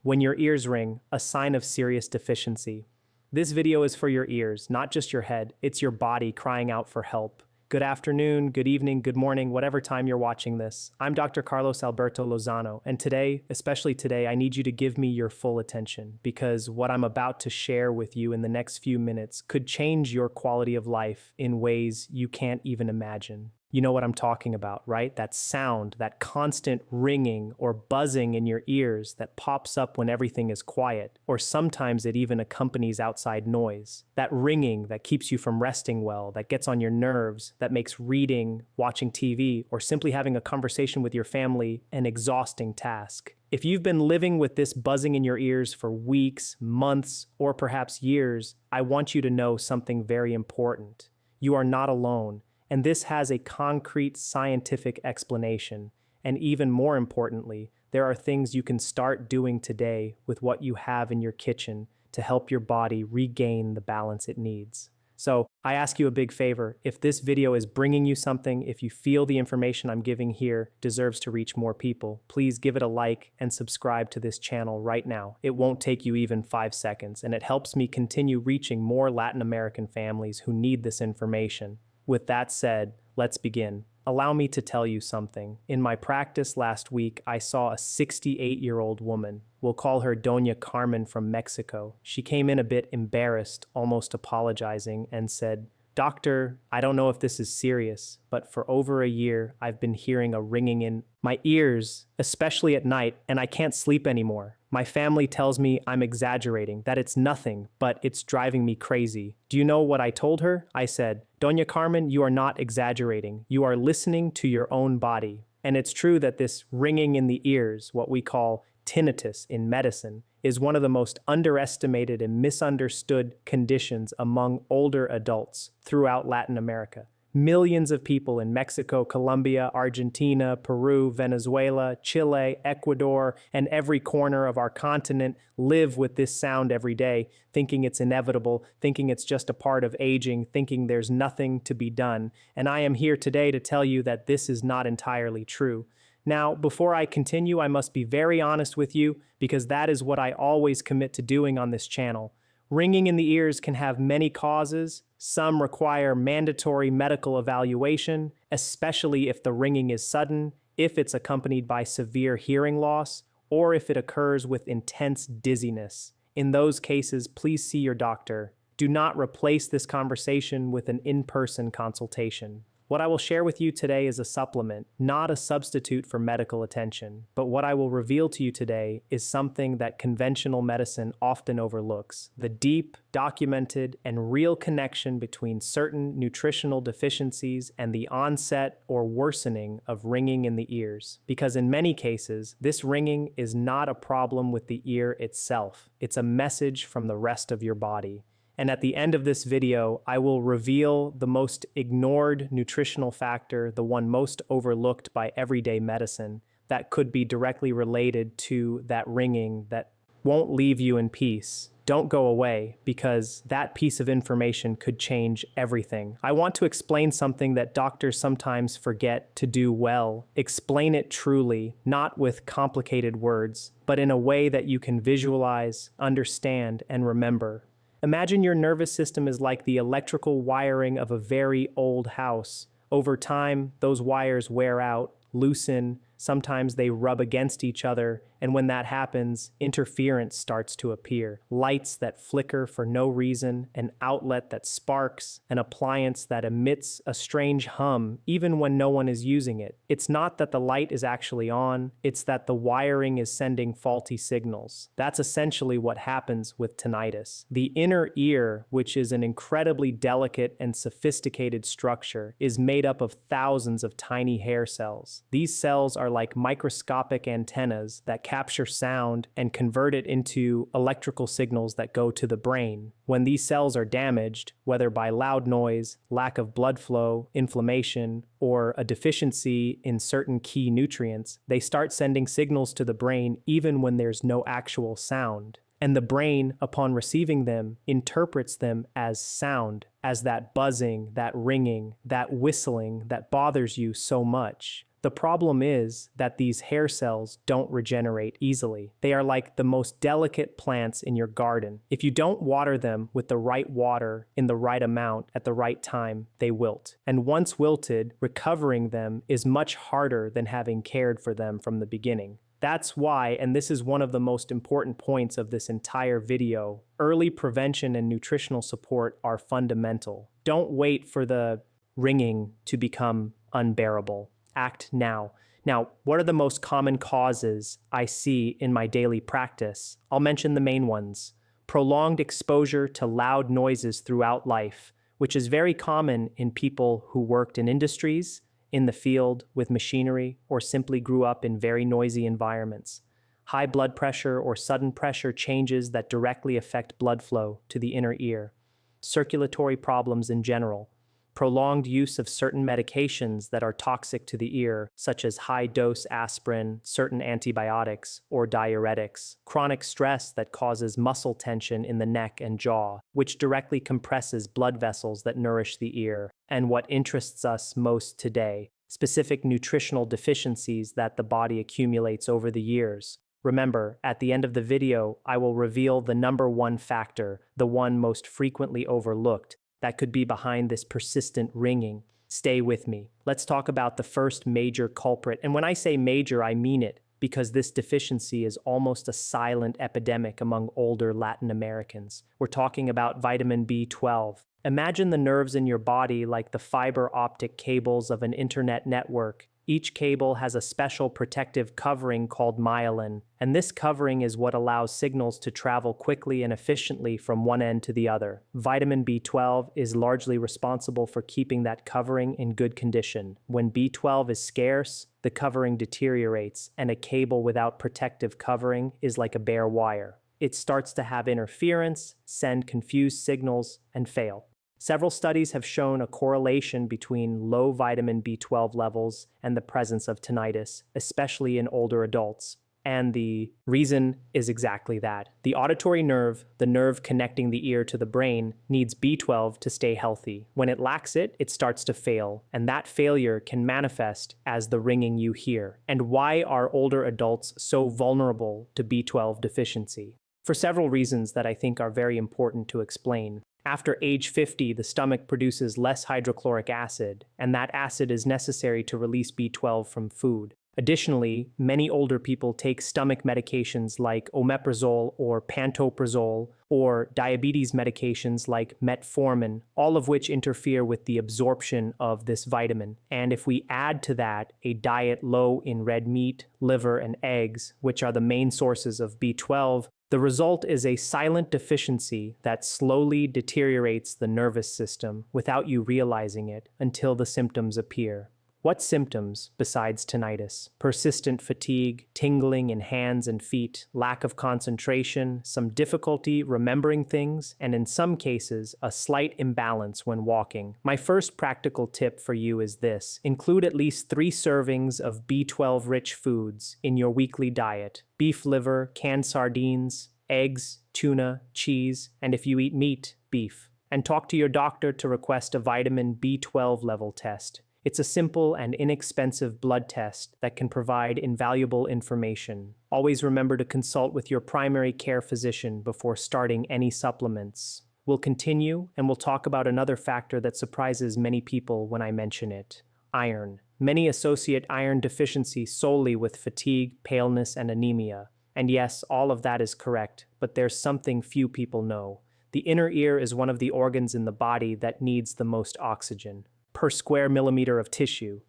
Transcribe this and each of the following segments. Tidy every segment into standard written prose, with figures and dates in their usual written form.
When your ears ring, a sign of serious deficiency. This video is for your ears, not just your head. It's your body crying out for help. Good afternoon, good evening, good morning, whatever time you're watching this. I'm Dr. Carlos Alberto Lozano, and today, especially today, I need you to give me your full attention because what I'm about to share with you in the next few minutes could change your quality of life in ways you can't even imagine. You know what I'm talking about, right? That sound, that constant ringing or buzzing in your ears that pops up when everything is quiet, or sometimes it even accompanies outside noise. That ringing that keeps you from resting well, that gets on your nerves, that makes reading, watching TV, or simply having a conversation with your family an exhausting task. If you've been living with this buzzing in your ears for weeks, months, or perhaps years, I want you to know something very important. You are not alone. And this has a concrete scientific explanation. And even more importantly, there are things you can start doing today with what you have in your kitchen to help your body regain the balance it needs. So I ask you a big favor. If this video is bringing you something, if you feel the information I'm giving here deserves to reach more people, please give it a like and subscribe to this channel right now. It won't take you even 5 seconds, and it helps me continue reaching more Latin American families who need this information. With that said, let's begin. Allow me to tell you something. In my practice last week, I saw a 68-year-old woman. We'll call her Doña Carmen from Mexico. She came in a bit embarrassed, almost apologizing, and said, "Doctor, I don't know if this is serious, but for over a year, I've been hearing a ringing in my ears, especially at night, and I can't sleep anymore. My family tells me I'm exaggerating, that it's nothing, but it's driving me crazy." Do you know what I told her? I said, "Doña Carmen, you are not exaggerating. You are listening to your own body." And it's true that this ringing in the ears, what we call tinnitus in medicine, is one of the most underestimated and misunderstood conditions among older adults throughout Latin America. Millions of people in Mexico, Colombia, Argentina, Peru, Venezuela, Chile, Ecuador, and every corner of our continent live with this sound every day, thinking it's inevitable, thinking it's just a part of aging, thinking there's nothing to be done. And I am here today to tell you that this is not entirely true. Now, before I continue, I must be very honest with you because that is what I always commit to doing on this channel. Ringing in the ears can have many causes. Some require mandatory medical evaluation, especially if the ringing is sudden, if it's accompanied by severe hearing loss, or if it occurs with intense dizziness. In those cases, please see your doctor. Do not replace this conversation with an in-person consultation. What I will share with you today is a supplement, not a substitute for medical attention. But what I will reveal to you today is something that conventional medicine often overlooks: the deep, documented, and real connection between certain nutritional deficiencies and the onset or worsening of ringing in the ears. Because in many cases, this ringing is not a problem with the ear itself. It's a message from the rest of your body. And at the end of this video, I will reveal the most ignored nutritional factor, the one most overlooked by everyday medicine, that could be directly related to that ringing that won't leave you in peace. Don't go away, because that piece of information could change everything. I want to explain something that doctors sometimes forget to do well. Explain it truly, not with complicated words, but in a way that you can visualize, understand, and remember. Imagine your nervous system is like the electrical wiring of a very old house. Over time, those wires wear out, loosen, sometimes they rub against each other, and when that happens, interference starts to appear. Lights that flicker for no reason, an outlet that sparks, an appliance that emits a strange hum even when no one is using it. It's not that the light is actually on, it's that the wiring is sending faulty signals. That's essentially what happens with tinnitus. The inner ear, which is an incredibly delicate and sophisticated structure, is made up of thousands of tiny hair cells. These cells are like microscopic antennas that capture sound and convert it into electrical signals that go to the brain. When these cells are damaged, whether by loud noise, lack of blood flow, inflammation, or a deficiency in certain key nutrients, they start sending signals to the brain even when there's no actual sound. And the brain, upon receiving them, interprets them as sound, as that buzzing, that ringing, that whistling that bothers you so much. The problem is that these hair cells don't regenerate easily. They are like the most delicate plants in your garden. If you don't water them with the right water in the right amount at the right time, they wilt. And once wilted, recovering them is much harder than having cared for them from the beginning. That's why, and this is one of the most important points of this entire video, early prevention and nutritional support are fundamental. Don't wait for the ringing to become unbearable. Act now. Now, what are the most common causes I see in my daily practice? I'll mention the main ones. Prolonged exposure to loud noises throughout life, which is very common in people who worked in industries, in the field, with machinery, or simply grew up in very noisy environments. High blood pressure or sudden pressure changes that directly affect blood flow to the inner ear. Circulatory problems in general. Prolonged use of certain medications that are toxic to the ear, such as high-dose aspirin, certain antibiotics, or diuretics. Chronic stress that causes muscle tension in the neck and jaw, which directly compresses blood vessels that nourish the ear. And what interests us most today, specific nutritional deficiencies that the body accumulates over the years. Remember, at the end of the video, I will reveal the number one factor, the one most frequently overlooked, that could be behind this persistent ringing. Stay with me. Let's talk about the first major culprit. And when I say major, I mean it, because this deficiency is almost a silent epidemic among older Latin Americans. We're talking about vitamin B12. Imagine the nerves in your body like the fiber optic cables of an internet network. Each cable has a special protective covering called myelin, and this covering is what allows signals to travel quickly and efficiently from one end to the other. Vitamin B12 is largely responsible for keeping that covering in good condition. When B12 is scarce, the covering deteriorates, and a cable without protective covering is like a bare wire. It starts to have interference, send confused signals, and fail. Several studies have shown a correlation between low vitamin B12 levels and the presence of tinnitus, especially in older adults. And the reason is exactly that. The auditory nerve, the nerve connecting the ear to the brain, needs B12 to stay healthy. When it lacks it, it starts to fail, and that failure can manifest as the ringing you hear. And why are older adults so vulnerable to B12 deficiency? For several reasons that I think are very important to explain. After age 50, the stomach produces less hydrochloric acid, and that acid is necessary to release B12 from food. Additionally, many older people take stomach medications like omeprazole or pantoprazole, or diabetes medications like metformin, all of which interfere with the absorption of this vitamin. And if we add to that a diet low in red meat, liver, and eggs, which are the main sources of B12, the result is a silent deficiency that slowly deteriorates the nervous system without you realizing it until the symptoms appear. What symptoms besides tinnitus? Persistent fatigue, tingling in hands and feet, lack of concentration, some difficulty remembering things, and in some cases, a slight imbalance when walking. My first practical tip for you is this: include at least 3 servings of B12-rich foods in your weekly diet. Beef liver, canned sardines, eggs, tuna, cheese, and if you eat meat, beef. And talk to your doctor to request a vitamin B12 level test. It's a simple and inexpensive blood test that can provide invaluable information. Always remember to consult with your primary care physician before starting any supplements. We'll continue, and we'll talk about another factor that surprises many people when I mention it: iron. Many associate iron deficiency solely with fatigue, paleness, and anemia. And yes, all of that is correct, but there's something few people know. The inner ear is one of the organs in the body that needs the most oxygen per square millimeter of tissue.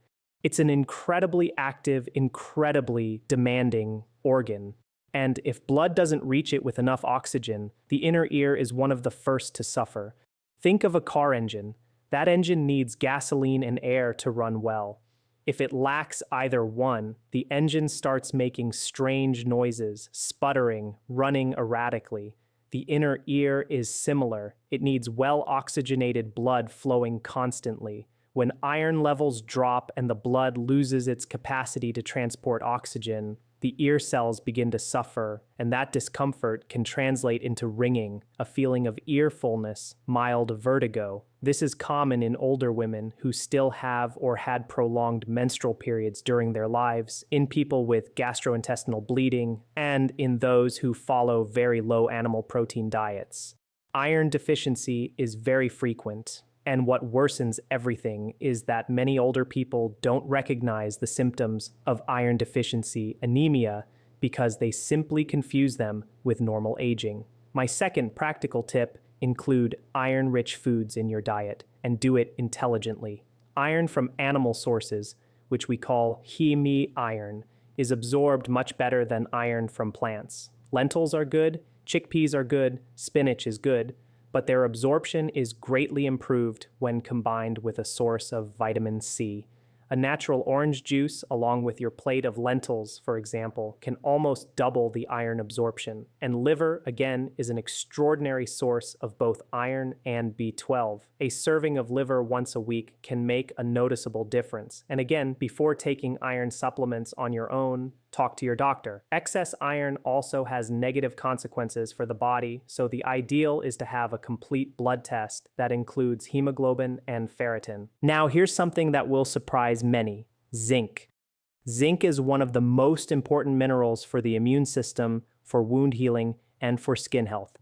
It's an incredibly active, incredibly demanding organ. And if blood doesn't reach it with enough oxygen, the inner ear is one of the first to suffer. Think of a car engine. That engine needs gasoline and air to run well. If it lacks either one, the engine starts making strange noises, sputtering, running erratically. The inner ear is similar. It needs well-oxygenated blood flowing constantly. When iron levels drop and the blood loses its capacity to transport oxygen, the ear cells begin to suffer, and that discomfort can translate into ringing, a feeling of ear fullness, mild vertigo. This is common in older women who still have or had prolonged menstrual periods during their lives, in people with gastrointestinal bleeding, and in those who follow very low animal protein diets. Iron deficiency is very frequent. And what worsens everything is that many older people don't recognize the symptoms of iron deficiency anemia because they simply confuse them with normal aging. My second practical tip: include iron-rich foods in your diet and do it intelligently. Iron from animal sources, which we call heme iron, is absorbed much better than iron from plants. Lentils are good, chickpeas are good, spinach is good, but their absorption is greatly improved when combined with a source of vitamin C. A natural orange juice, along with your plate of lentils, for example, can almost double the iron absorption. And liver, again, is an extraordinary source of both iron and B12. A serving of liver once a week can make a noticeable difference. And again, before taking iron supplements on your own, talk to your doctor. Excess iron also has negative consequences for the body, so the ideal is to have a complete blood test that includes hemoglobin and ferritin. Now, here's something that will surprise many: zinc. Zinc is one of the most important minerals for the immune system, for wound healing, and for skin health.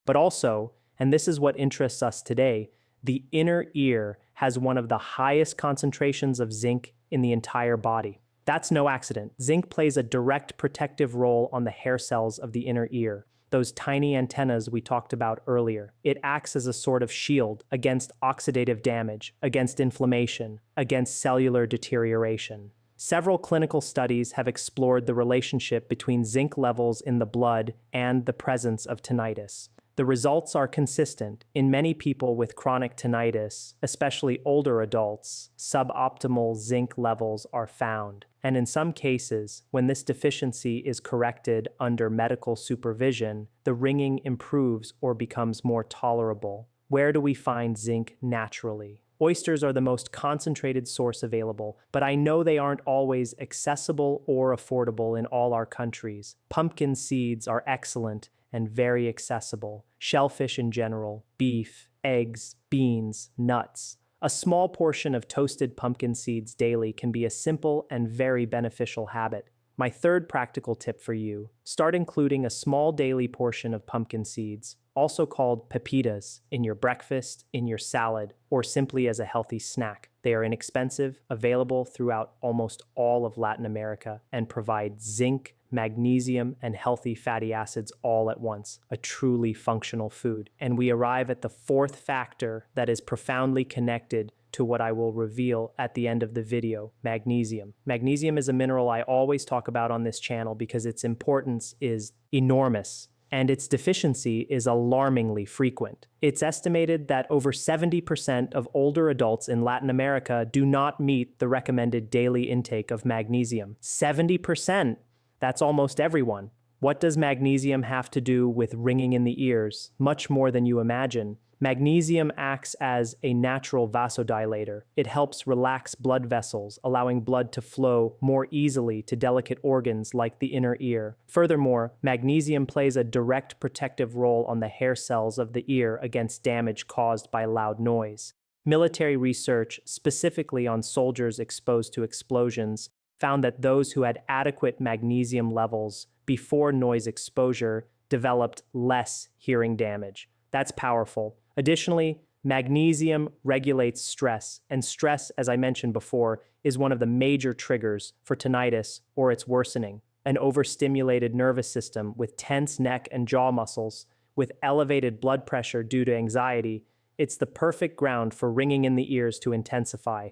But also, and this is what interests us today, the inner ear has one of the highest concentrations of zinc in the entire body. That's no accident. Zinc plays a direct protective role on the hair cells of the inner ear, those tiny antennas we talked about earlier. It acts as a sort of shield against oxidative damage, against inflammation, against cellular deterioration. Several clinical studies have explored the relationship between zinc levels in the blood and the presence of tinnitus. The results are consistent. In many people with chronic tinnitus, especially older adults, suboptimal zinc levels are found. And in some cases, when this deficiency is corrected under medical supervision, the ringing improves or becomes more tolerable. Where do we find zinc naturally? Oysters are the most concentrated source available, but I know they aren't always accessible or affordable in all our countries. Pumpkin seeds are excellent and very accessible. Shellfish in general, beef, eggs, beans, nuts. A small portion of toasted pumpkin seeds daily can be a simple and very beneficial habit. My third practical tip for you: start including a small daily portion of pumpkin seeds, also called pepitas, in your breakfast, in your salad, or simply as a healthy snack. They are inexpensive, available throughout almost all of Latin America, and provide zinc, magnesium, and healthy fatty acids all at once, a truly functional food. And we arrive at the fourth factor that is profoundly connected to what I will reveal at the end of the video: magnesium. Magnesium is a mineral I always talk about on this channel because its importance is enormous, and its deficiency is alarmingly frequent. It's estimated that over 70% of older adults in Latin America do not meet the recommended daily intake of magnesium. 70%! That's almost everyone. What does magnesium have to do with ringing in the ears? Much more than you imagine. Magnesium acts as a natural vasodilator. It helps relax blood vessels, allowing blood to flow more easily to delicate organs like the inner ear. Furthermore, magnesium plays a direct protective role on the hair cells of the ear against damage caused by loud noise. Military research, specifically on soldiers exposed to explosions, found that those who had adequate magnesium levels before noise exposure developed less hearing damage. That's powerful. Additionally, magnesium regulates stress, and stress, as I mentioned before, is one of the major triggers for tinnitus or its worsening. An overstimulated nervous system with tense neck and jaw muscles, with elevated blood pressure due to anxiety, it's the perfect ground for ringing in the ears to intensify.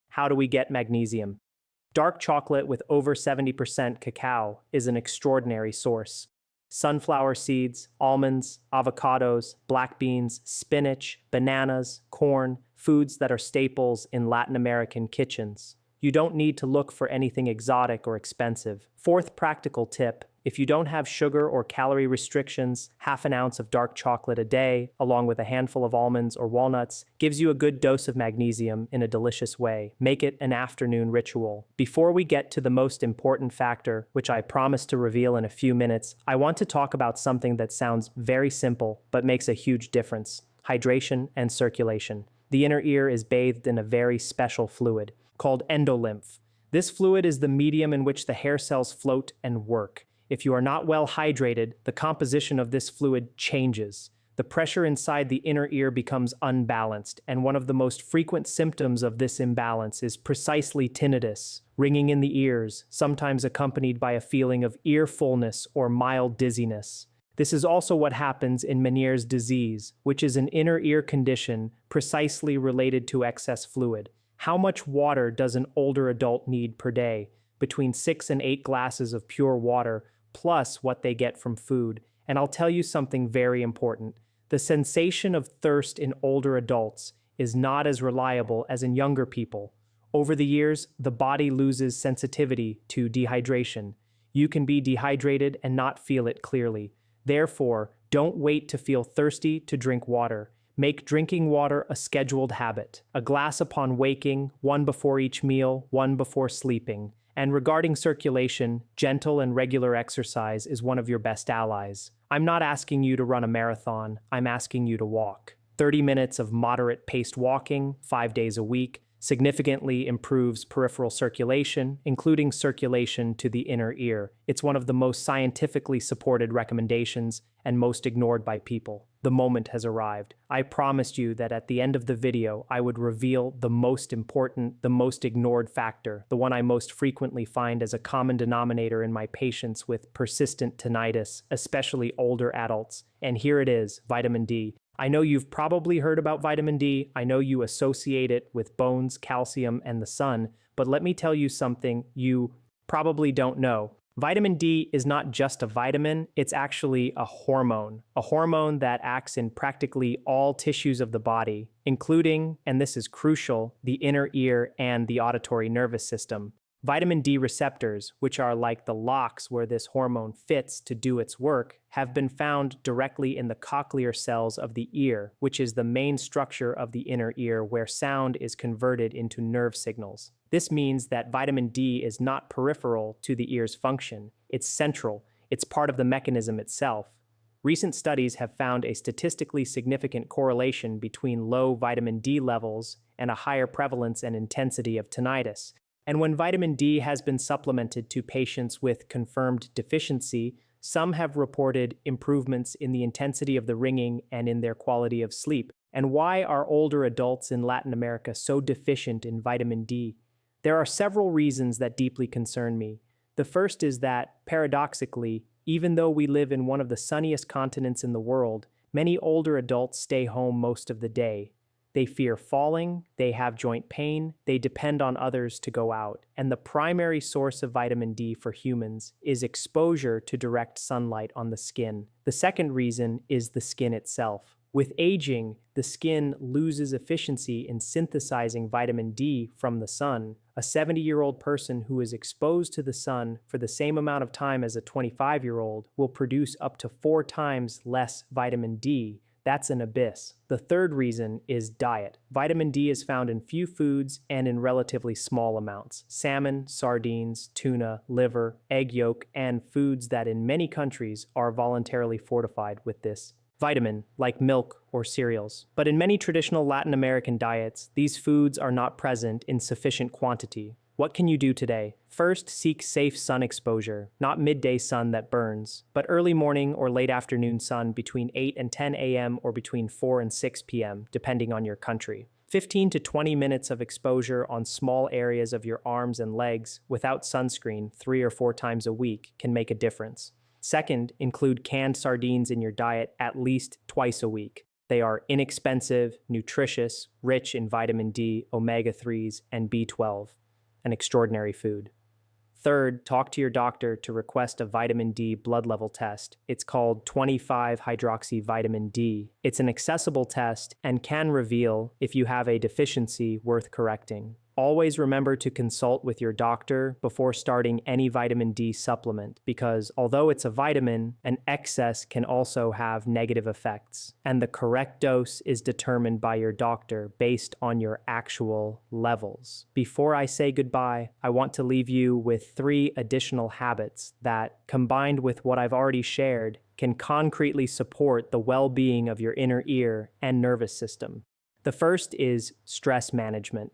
How do we get magnesium? Dark chocolate with over 70% cacao is an extraordinary source. Sunflower seeds, almonds, avocados, black beans, spinach, bananas, corn, foods that are staples in Latin American kitchens. You don't need to look for anything exotic or expensive. Fourth practical tip: If you don't have sugar or calorie restrictions, half an ounce of dark chocolate a day, along with a handful of almonds or walnuts, gives you a good dose of magnesium in a delicious way. Make it an afternoon ritual. Before we get to the most important factor, which I promise to reveal in a few minutes, I want to talk about something that sounds very simple but makes a huge difference: hydration and circulation. The inner ear is bathed in a very special fluid called endolymph. This fluid is the medium in which the hair cells float and work. If you are not well hydrated, the composition of this fluid changes. The pressure inside the inner ear becomes unbalanced, and one of the most frequent symptoms of this imbalance is precisely tinnitus, ringing in the ears, sometimes accompanied by a feeling of ear fullness or mild dizziness. This is also what happens in Meniere's disease, which is an inner ear condition precisely related to excess fluid. How much water does an older adult need per day? Between 6 and 8 glasses of pure water, plus what they get from food. And I'll tell you something very important. The sensation of thirst in older adults is not as reliable as in younger people. Over the years, the body loses sensitivity to dehydration. You can be dehydrated and not feel it clearly. Therefore, don't wait to feel thirsty to drink water. Make drinking water a scheduled habit. A glass upon waking, one before each meal, one before sleeping. And regarding circulation, gentle and regular exercise is one of your best allies. I'm not asking you to run a marathon, I'm asking you to walk. 30 minutes of moderate-paced walking, 5 days a week, significantly improves peripheral circulation, including circulation to the inner ear. It's one of the most scientifically supported recommendations and most ignored by people. The moment has arrived. I promised you that at the end of the video, I would reveal the most important, the most ignored factor, the one I most frequently find as a common denominator in my patients with persistent tinnitus, especially older adults. And here it is, vitamin D. I know you've probably heard about vitamin D. I know you associate it with bones, calcium, and the sun, but let me tell you something you probably don't know. Vitamin D is not just a vitamin, it's actually a hormone that acts in practically all tissues of the body, including, and this is crucial, the inner ear and the auditory nervous system. Vitamin D receptors, which are like the locks where this hormone fits to do its work, have been found directly in the cochlear cells of the ear, which is the main structure of the inner ear where sound is converted into nerve signals. This means that vitamin D is not peripheral to the ear's function. It's central. It's part of the mechanism itself. Recent studies have found a statistically significant correlation between low vitamin D levels and a higher prevalence and intensity of tinnitus. And when vitamin D has been supplemented to patients with confirmed deficiency, some have reported improvements in the intensity of the ringing and in their quality of sleep. And why are older adults in Latin America so deficient in vitamin D? There are several reasons that deeply concern me. The first is that, paradoxically, even though we live in one of the sunniest continents in the world, many older adults stay home most of the day. They fear falling, they have joint pain, they depend on others to go out, and the primary source of vitamin D for humans is exposure to direct sunlight on the skin. The second reason is the skin itself. With aging, the skin loses efficiency in synthesizing vitamin D from the sun. A 70-year-old person who is exposed to the sun for the same amount of time as a 25-year-old will produce up to 4 times less vitamin D. That's an abyss. The third reason is diet. Vitamin D is found in few foods and in relatively small amounts. Salmon, sardines, tuna, liver, egg yolk, and foods that in many countries are voluntarily fortified with this vitamin, like milk or cereals. But in many traditional Latin American diets, these foods are not present in sufficient quantity. What can you do today? First, seek safe sun exposure, not midday sun that burns, but early morning or late afternoon sun between 8 and 10 a.m. or between 4 and 6 p.m., depending on your country. 15 to 20 minutes of exposure on small areas of your arms and legs without sunscreen 3 or 4 times a week can make a difference. Second, include canned sardines in your diet at least twice a week. They are inexpensive, nutritious, rich in vitamin D, omega-3s, and B12. An extraordinary food. Third, talk to your doctor to request a vitamin D blood level test. It's called 25-hydroxyvitamin D. It's an accessible test and can reveal if you have a deficiency worth correcting. Always remember to consult with your doctor before starting any vitamin D supplement because although it's a vitamin, an excess can also have negative effects, and the correct dose is determined by your doctor based on your actual levels. Before I say goodbye, I want to leave you with 3 additional habits that, combined with what I've already shared, can concretely support the well-being of your inner ear and nervous system. The first is stress management.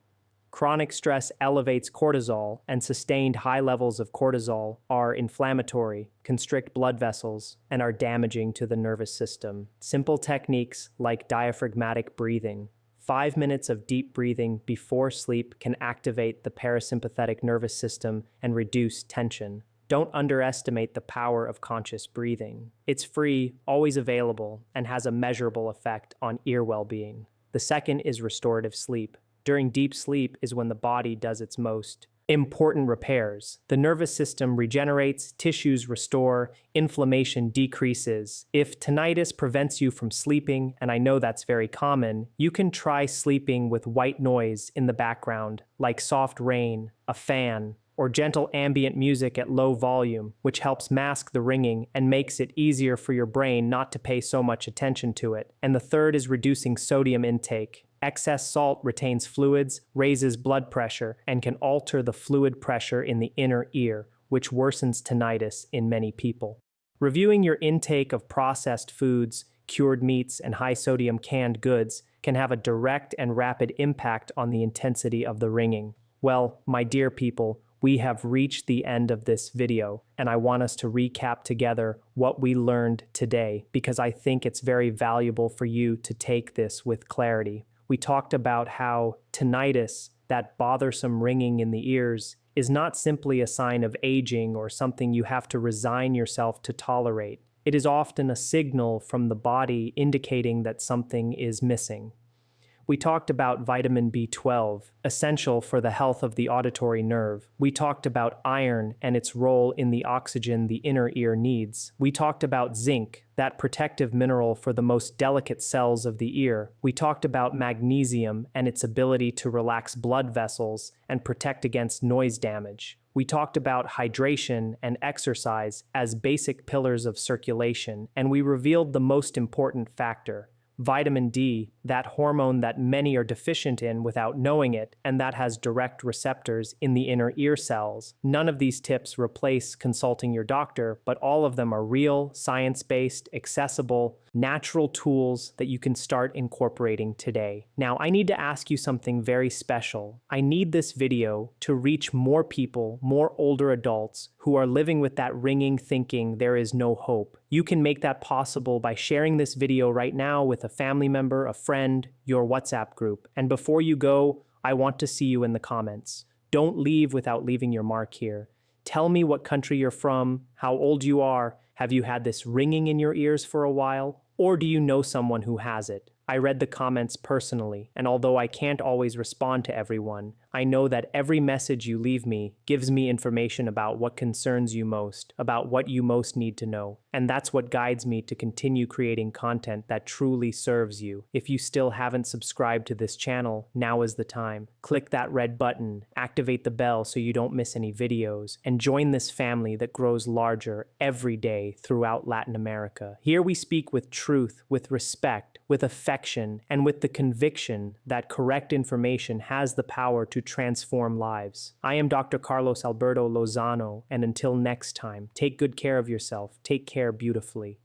Chronic stress elevates cortisol, and sustained high levels of cortisol are inflammatory, constrict blood vessels, and are damaging to the nervous system. Simple techniques like diaphragmatic breathing, 5 minutes of deep breathing before sleep can activate the parasympathetic nervous system and reduce tension. Don't underestimate the power of conscious breathing. It's free, always available, and has a measurable effect on ear well-being. The second is restorative sleep. During deep sleep is when the body does its most important repairs. The nervous system regenerates, tissues restore, inflammation decreases. If tinnitus prevents you from sleeping, and I know that's very common, you can try sleeping with white noise in the background, like soft rain, a fan, or gentle ambient music at low volume, which helps mask the ringing and makes it easier for your brain not to pay so much attention to it. And the third is reducing sodium intake. Excess salt retains fluids, raises blood pressure, and can alter the fluid pressure in the inner ear, which worsens tinnitus in many people. Reviewing your intake of processed foods, cured meats, and high-sodium canned goods can have a direct and rapid impact on the intensity of the ringing. Well, my dear people, we have reached the end of this video, and I want us to recap together what we learned today because I think it's very valuable for you to take this with clarity. We talked about how tinnitus, that bothersome ringing in the ears, is not simply a sign of aging or something you have to resign yourself to tolerate. It is often a signal from the body indicating that something is missing. We talked about vitamin B12, essential for the health of the auditory nerve. We talked about iron and its role in the oxygen the inner ear needs. We talked about zinc, that protective mineral for the most delicate cells of the ear. We talked about magnesium and its ability to relax blood vessels and protect against noise damage. We talked about hydration and exercise as basic pillars of circulation, and we revealed the most important factor: vitamin D, that hormone that many are deficient in without knowing it, and that has direct receptors in the inner ear cells. None of these tips replace consulting your doctor, but all of them are real, science-based, accessible, natural tools that you can start incorporating today. Now, I need to ask you something very special. I need this video to reach more people, more older adults who are living with that ringing thinking there is no hope. You can make that possible by sharing this video right now with a family member, a friend, your WhatsApp group. And before you go, I want to see you in the comments. Don't leave without leaving your mark here. Tell me what country you're from, how old you are, have you had this ringing in your ears for a while, or do you know someone who has it? I read the comments personally, and although I can't always respond to everyone, I know that every message you leave me gives me information about what concerns you most, about what you most need to know. And that's what guides me to continue creating content that truly serves you. If you still haven't subscribed to this channel, now is the time. Click that red button, activate the bell so you don't miss any videos, and join this family that grows larger every day throughout Latin America. Here we speak with truth, with respect, with affection, and with the conviction that correct information has the power to transform lives. I am Dr. Carlos Alberto Lozano, and until next time, take good care of yourself. Take care beautifully.